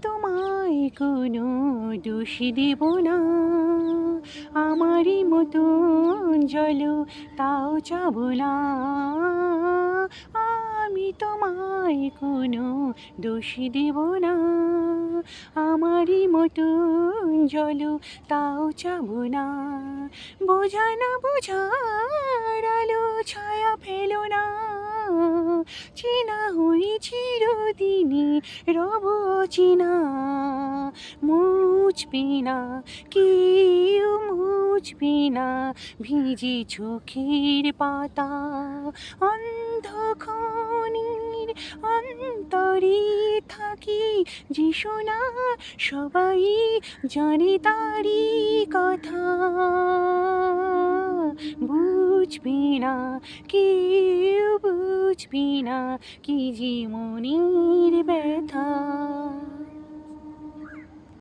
তোমায় কোনো দোষ দেব না, আমারই মতন জলো তাও চাব না। আমি তোমায় কোনো দোষ দেব না, আমারই মতন জলো তাও চাব না। বোঝা না বোঝার আলো ছায়া ফেলো না, চেনা হই চিরদিনই রব অচেনা। মুছবে না কেউ, মুছবে না ভিজে চোখের পাতা। অন্ধক্ষণের অন্তরে থাকি যে শোনা, সবাই জানে তারি কথা। বুঝবে না কেউ, বুঝবে না কি যে মনের ব্যথা।